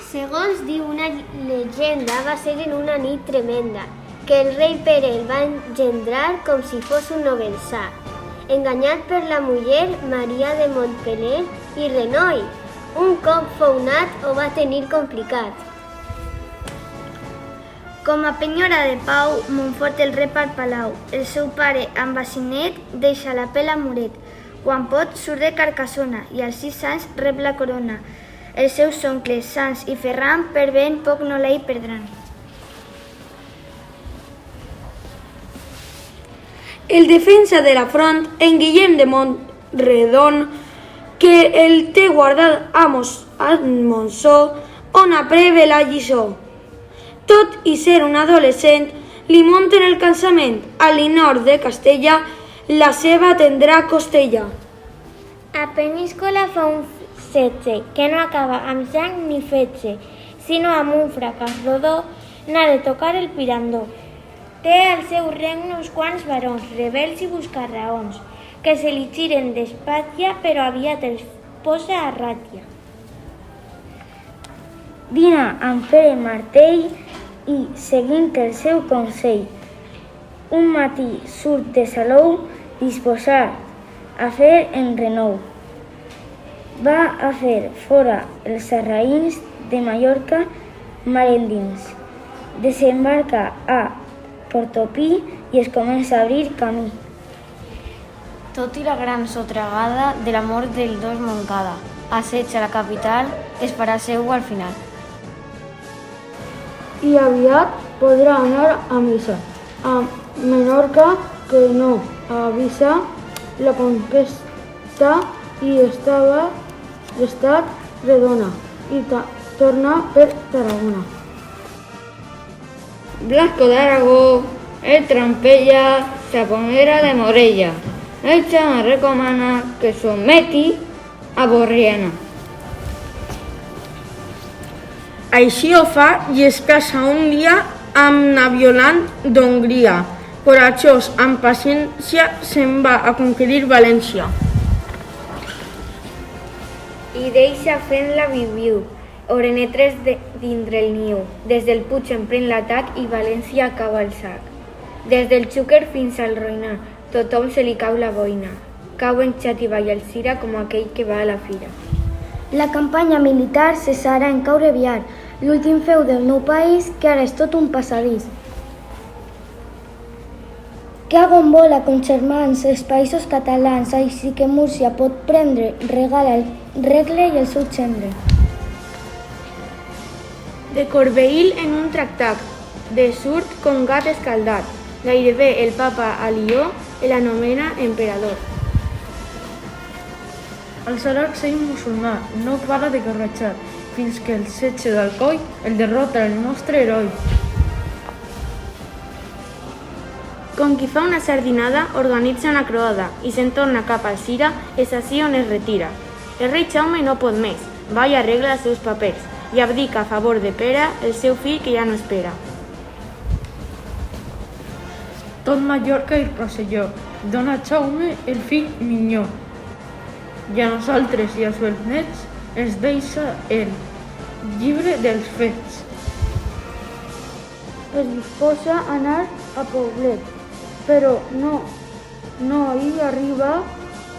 Segons diu una llegenda, va ser en una nit tremenda, que el rei Pere el va engendrar com si fos un novelsà, enganyat per la muller Maria de Montpeller i Renoi. Un cop fou nat ho va tenir complicat. Com a penyora de pau, Montfort el rep al palau. El seu pare, amb Bacinet, deixa la pela a Muret. Quan pot, surt de Carcassona i als 6 anys rep la corona. Els seus oncles, Sanç i Ferran, per ben poc no la hi perdran. El defensa de la front, en Guillem de Montredon, que el té guardat a Montsó, on apreve la lliçó. Tot i ser un adolescent, li munten el cansament. A l'innord de Castella, la seva tendrà costella. A Peníscola fa un setge, que no acaba amb sang ni fetge, sinó amb un fracàs rodó, n'ha de tocar el pirandó. Té al seu regne uns quants barons, rebels i buscarraons, que se li giren d'espatlla, però aviat els posa a ratlla. Dina amb Pere Martell i, seguint el seu consell, un matí surt de Salou disposat a fer enrenou. Va a fer fora els sarraïns de Mallorca mar endins. Desembarca a Portopí i es comença a obrir camí. Tot i la gran sotragada de la mort del dos Montcada, assetja la capital, es farà seu al final. I aviat podrà anar a missa. A Menorca, que no avisa la conquesta i estava l'estat redona i torna per Tarragona. Blasco d'Aragó, el trampella, Saponera de Morella. Elxa me recomana que sotmeti a Borriana. Així ho fa i es casa un dia amb Naviolant d'Hongria. Coratjós, amb paciència, se'n va a conquerir València. I deixa fent la viu-viu, orenetres dintre el niu. Des del Puig emprèn l'atac i València acaba el sac. Des del Xúquer fins al Roïnar, tothom se li cau la boina. Cau en Xàtiva i Alzira com aquell que va a la fira. La campanya militar cessarà en caure aviat, l'últim feu del nou país, que ara és tot un passadís. Que a bombola com germans els països catalans, així que Múrcia pot prendre, regala el regle i el seu gendre. De Corbeil en un tractat, de surt com gat escaldat. Gairebé el papa a Lió l'anomena emperador. El Sarraxell musulmà no para de guerrejar fins que el setge d'Alcoi el derrota el nostre heroi. Com qui fa una sardinada, organitza una croada i se'n torna cap a Alzira, és ací on es retira. El rei Jaume no pot més, va i arregla els seus papers i abdica a favor de Pere, el seu fill que ja no espera. Tot Mallorca i Rosselló dona a Jaume el fill minyó. I a nosaltres i als nets ens deixa el llibre dels fets. Es disposa a anar a Poblet, però no hi arriba,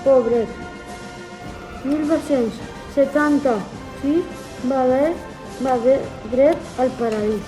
pobret. 1276 va haver dret al paradís.